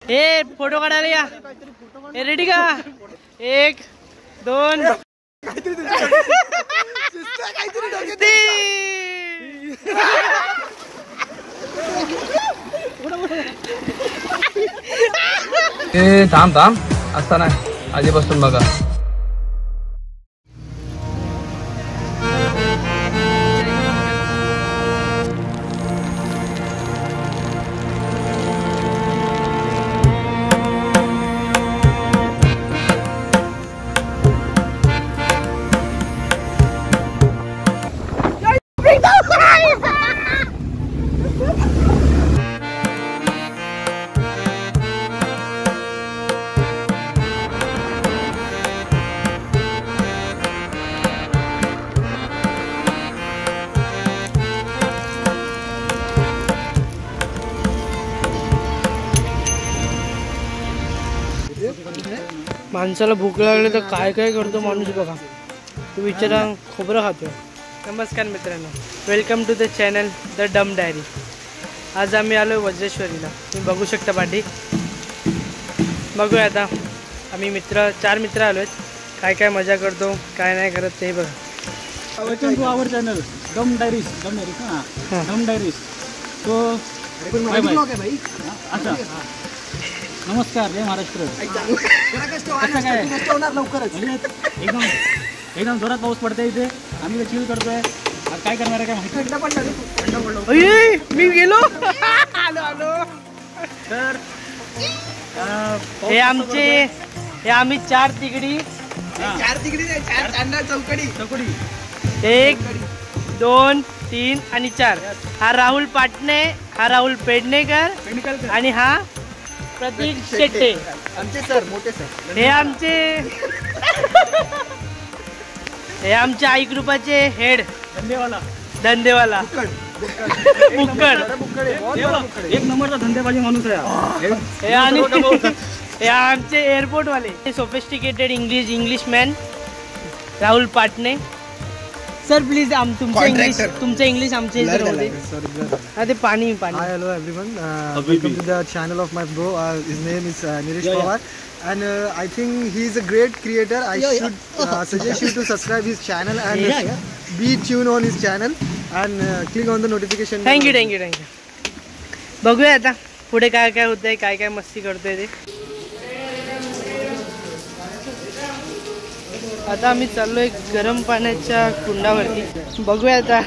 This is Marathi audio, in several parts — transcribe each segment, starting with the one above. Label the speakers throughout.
Speaker 1: ए फोटो काढायला या. रेडी का? 1 2
Speaker 2: थांब थांब असताना आधीपासून बघा.
Speaker 1: माणसाला भूक लागली तर काय काय करतो माणूस बघा. तू विचारा खोबरं खातो. नमस्कार मित्रांनो, welcome to the channel the dum diary. आज आम्ही आलो वज्रेश्वरीला. तुम्ही बघू शकता पाठी. बघूया आता आम्ही 4 मित्र आलो आहेत. काय काय मजा करतो काय नाही करत ते बघा.
Speaker 3: वेलकम टू आवर चॅनल डम डायरीज. डम डायरीज. तो अच्छा नमस्कार, जय महाराष्ट्र. एकदम जोरात पाऊस पडतोय इथे. आम्ही चिल करतोय. काय करणार आहे काय माहिती.
Speaker 1: मी गेलो. आलो. तर हे आम्ही 4 तिकडी 4 चौकडी 1 2 3 आणि 4. हा राहुल पाटणे, हा राहुल पेडणेकर आणि हा प्रतीक शेट्टे.
Speaker 3: आमचे सर, मोठे सर.
Speaker 1: हे आमचे आई ग्रुपाचे हेड धंदेवाला बुक्कड.
Speaker 3: एक नंबरचा धंदेबाजी माणूस आहे.
Speaker 1: हे आमचे एअरपोर्ट वाले sophisticated English man Rahul Patne. Sir please तुमचं इंग्लिश आमच्या इथे ते पाणी.
Speaker 4: Hi, hello everyone. Welcome to the channel of my bro. His name is Niresh Pawar, and I think he is a great creator. I should suggest you to subscribe his channel and be tuned on his channel and click on the notification.
Speaker 1: Thank you. बघूया आता पुढे काय काय होतंय, काय काय मस्ती करतोय ते. आता आम्ही चाललोय गरम पाण्याच्या कुंडावरती. बघूया आता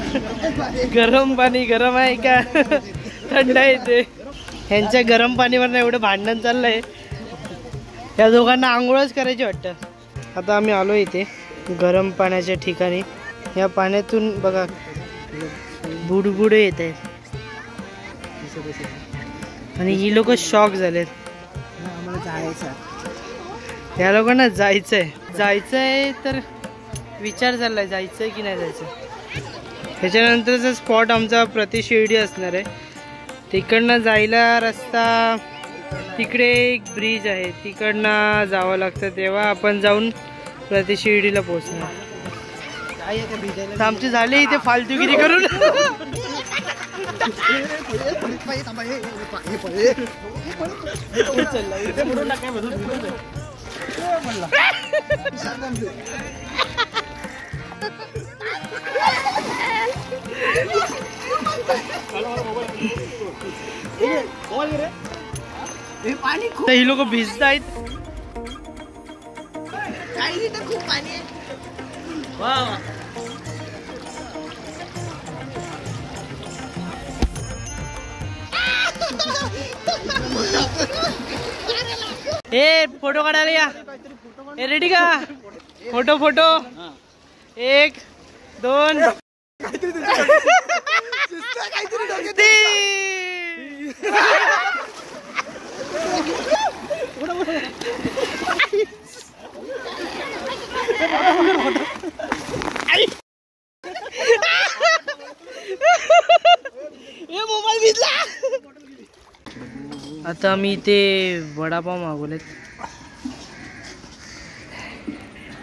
Speaker 1: गरम पाणी गरम आहे का थंड आहे ते. ह्यांच्या गरम पाणीवर एवढं भांडण चाललंय. या दोघांना आंघोळच करायची वाटतं. आता आम्ही आलो इथे गरम पाण्याच्या ठिकाणी. या पाण्यातून बघा बुडबुडे येत आहेत आणि ही लोक शॉक झालेत. या लोकांना जायचंय तर विचार चाललाय जायचंय की नाही जायचं. त्याच्यानंतरचा स्पॉट आमचा प्रतिशिर्डी असणार आहे. तिकडनं जायला रस्ता तिकडे एक ब्रिज आहे, तिकडनं जावं लागतं. तेव्हा आपण जाऊन प्रतिशिर्डीला पोहोचणार. आमची झाली इथे फालतूगिरी करून. ही लोक भिजत आहेत. खूप पाणी आहे. ए फोटो काढायला या. रेडी का? फोटो 1 2 मोबाईल भिजला. आता आम्ही इथे वडापाव मागवलेत.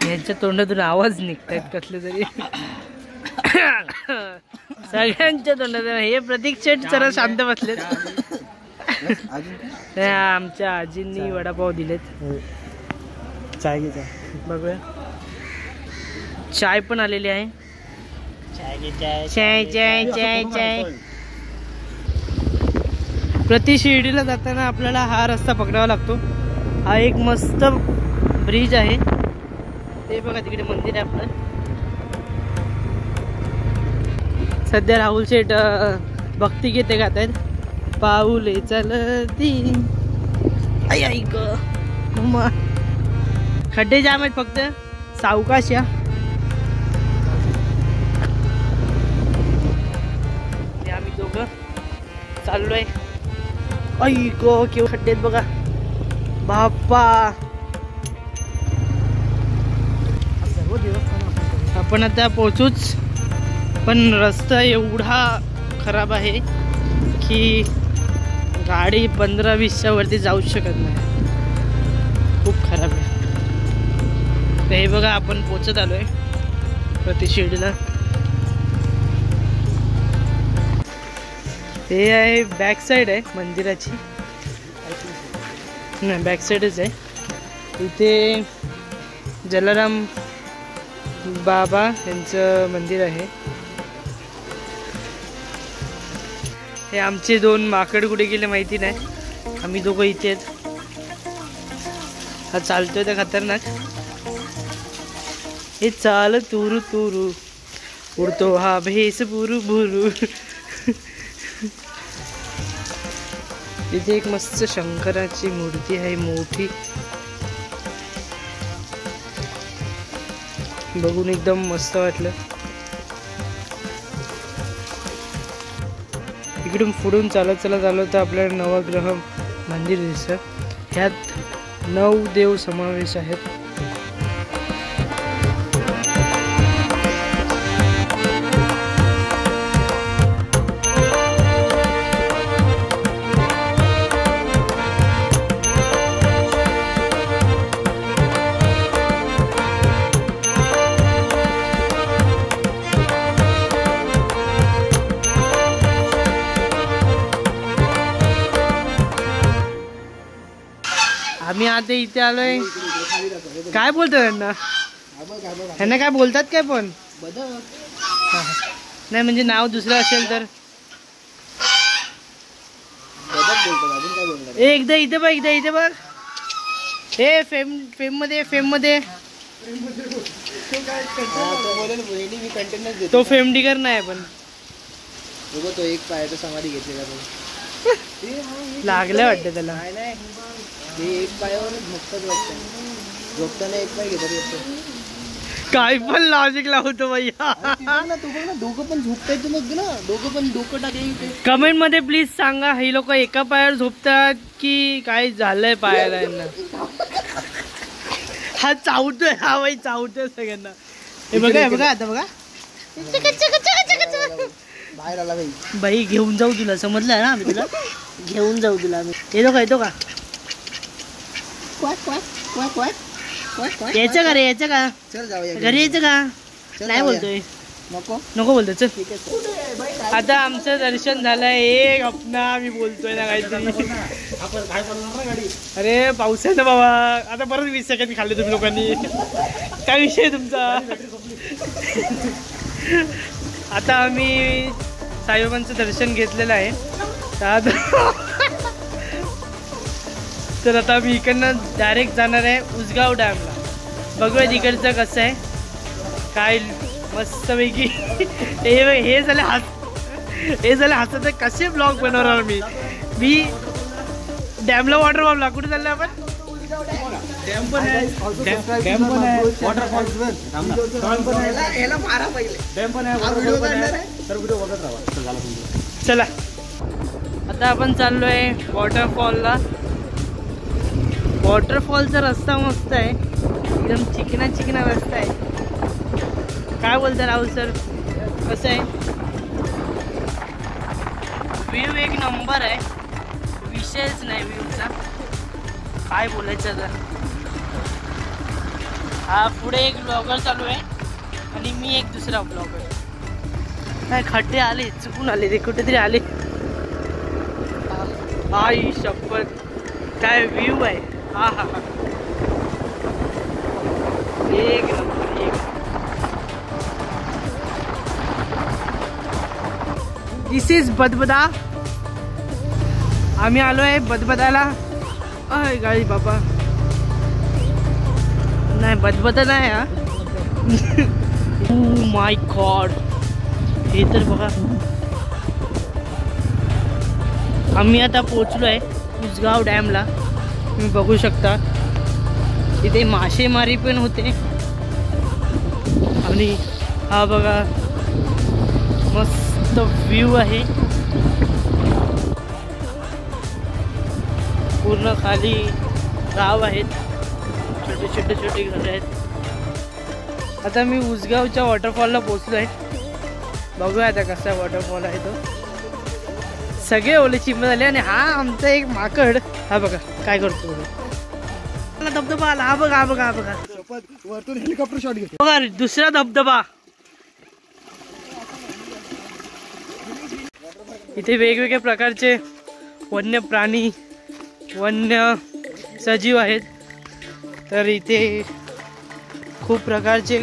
Speaker 1: यांच्या तोंडातून आवाज निघतायत कसले तरी. सगळ्यांच्या तोंडातून. हे प्रतीक शेट जरा शांत बसलेत. आमच्या आजींनी वडापाव दिलेत.
Speaker 4: चाय घे चाय.
Speaker 1: बघूया. चाय पण आलेली आहे. चाय चाय चाय चाय. प्रति शिर्डीला जाताना आपल्याला हा रस्ता पकडावा लागतो. हा एक मस्त ब्रिज आहे. ते बघा तिकडे मंदिर आहे आपलं. सध्या राहुल शेठ भक्ती गीते गात आहेत. पाऊले चलती आई आई ग मम्मा. खड्डे जाम आहेत फक्त. सावकाश या. आम्ही दोघं चाललोय. आई ग केवढे खड्डे आहेत बघा बाप्पा. आपण आता पोहोचूच, पण रस्ता एवढा खराब आहे की गाडी 15-20च्या वरती जाऊ शकत नाही. खूप खराब आहे. तर हे बघा आपण पोचत आलोय प्रति शिर्डीला. हे आहे बॅक साईड आहे मंदिराची. नाही बॅक साईडच आहे. इथे जलाराम बाबा यांचं मंदिर आहे. हे आमचे 2 माकड कुठे गेले माहिती नाही. आम्ही दोघं इथे आहेत. हा चालतोय तर खतरनाक. हे चाल तुरु तुरु उडतो हा भेस बुरु बुरु. इथे एक मस्त शंकराची मूर्ती आहे मोठी. बघून एकदम मस्त वाटलं. इकडून पुढून चालत चालत आलो तर आपल्याला नवग्रह मंदिर दिसतं. ह्यात 9 देव समावेश आहेत. आम्ही आता इथे आलोय. काय बोलतात ह्यांना काय बोलतात काय पण नाही म्हणजे नाव दुसरं असेल तर. एकदा इथे बघ. एकदा इथे बघ. हे फेम मध्ये तो फेम डिगर नाही पण
Speaker 4: तो एक पायाचा समाधी घेतलेला
Speaker 1: लागलं वाटतं त्याला.
Speaker 4: एक पायावर झोपताना एक पाय घेतात.
Speaker 1: काय पण लॉजिक लावतो भैया.
Speaker 4: दोघं पण झोपतायत मग ना. दोघं पण डोकं टाकले.
Speaker 1: कमेंट मध्ये प्लीज सांगा ही लोक एका पायावर झोपतात की काय झालंय पायाला यांना. हा चावतोय. हा बाई चावतोय सगळ्यांना. हे बघा हे बघा आता बघा.
Speaker 4: बाहेर आला
Speaker 1: बाई घेऊन जाऊ तुला. समजलं ना आम्ही तुला घेऊन जाऊ तुला आम्ही. येतो का यायचं का रे. यायचं का
Speaker 4: चल जाऊया
Speaker 1: घरी. यायचं का नाही बोलतोय. नको बोलतोय. चल आता आमचं दर्शन झालंय. एक अपना मी बोलतोय ना काहीतरी. अरे पावसानं बाबा. आता परत 20 सेकंद खाल्ले तुम्ही लोकांनी. काय विषय तुमचा. आता आम्ही साईबाबांचं दर्शन घेतलेलं आहे. तर आता आम्ही इकडनं डायरेक्ट जाणार आहे उसगाव डॅमला. बघूया तिकडचं कसं आहे काय मस्तपैकी. हे झाले हसत कसे ब्लॉग बनवणार मी डॅमला वॉटरफॉलला. कुठे चाललं आपण.
Speaker 3: डॅम पण आहे.
Speaker 1: चला आता आपण चाललोय वॉटरफॉलला. वॉटरफॉलचा रस्ता मस्त आहे. एकदम चिकना रस्ता आहे. काय बोलता राहुल सर कसं आहे. व्ह्यू एक नंबर आहे. विषयच नाही व्ह्यूचा. काय बोलायचं आता. हा पुढे एक ब्लॉगर चालू आहे आणि मी एक दुसरा ब्लॉगर. काय खड्डे आले चुकून आले ते कुठेतरी आले. आई शपथ, काय व्ह्यू आहे. हा हा हा, एक नंबर एक. दिस इज बदबदा. आम्ही आलोय बदबदाला. अय गाडी बाबा, नाही बदबदा नाही हा. ओ माय गॉड, हे तर बघा. आम्ही आता पोचलो आहे उसगाव डॅमला. तुम्ही बघू शकता इथे मासेमारी पण होते. आणि हा बघा मस्त व्ह्यू आहे. पूर्ण खाली गाव आहेत, छोटे छोटे छोटे घरं आहेत. आता मी उसगावच्या वॉटरफॉलला पोचलो आहे. बघूया आता कसा वॉटरफॉल आहे तो. सगळे ओले चिंब झाले. आणि हा आमचा एक माकड, हा बघा काय करतो. धबधबा आला, हा बघा हा बघा हा बघा.
Speaker 4: वरतून हेलिकॉप्टर शॉट घेतो.
Speaker 1: बघा दुसरा धबधबा. इथे वेगवेगळ्या प्रकारचे वन्य प्राणी, वन्य सजीव आहेत. तर इथे खूप प्रकारचे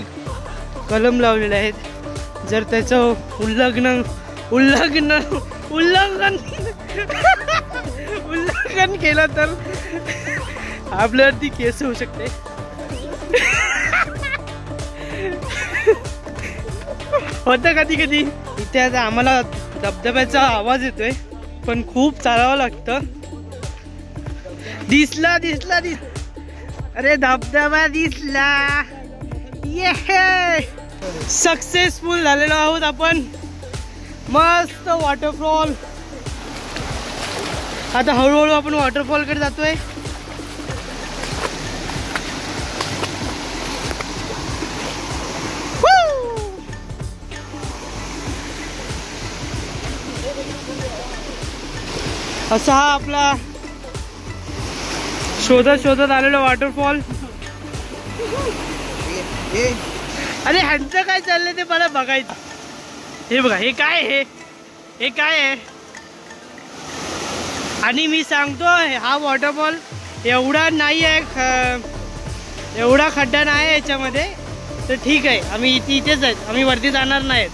Speaker 1: कलम लावलेले आहेत. जर त्याचं उल्लंघन केलं तर आपल्यावरती केस होऊ शकते. होतं कधी कधी. इथे आता आम्हाला धबधब्याचा आवाज येतोय, पण खूप चालावं लागतं. दिसला दिसला अरे धबधबा दिसला. ये सक्सेसफुल झालेलो आहोत आपण. मस्त वॉटरफॉल. आता हळूहळू आपण वॉटरफॉलकडे जातोय. असा हा आपला शोधत आलेला वॉटरफॉल. अरे ह्यांचं काय चाललंय ते मला बघायचं. हे बघा, हे काय आहे, हे काय आहे. आणि मी सांगतो हा वॉटरफॉल एवढा नाही आहे, एवढा खड्डा नाही आहे याच्यामध्ये. तर ठीक आहे, आम्ही इथेच आहेत, आम्ही वरती जाणार नाहीत.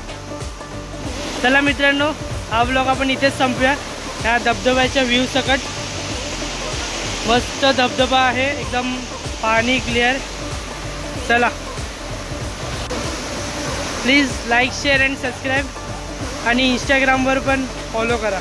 Speaker 1: चला मित्रांनो, हा ब्लॉग आपण इथेच संपूया. ह्या धबधब्याच्या व्ह्यू सकट. मस्त धबधबा आहे, एकदम पाणी क्लिअर. चला, please like share and subscribe. आणि इंस्टाग्रामवर पण फॉलो करा.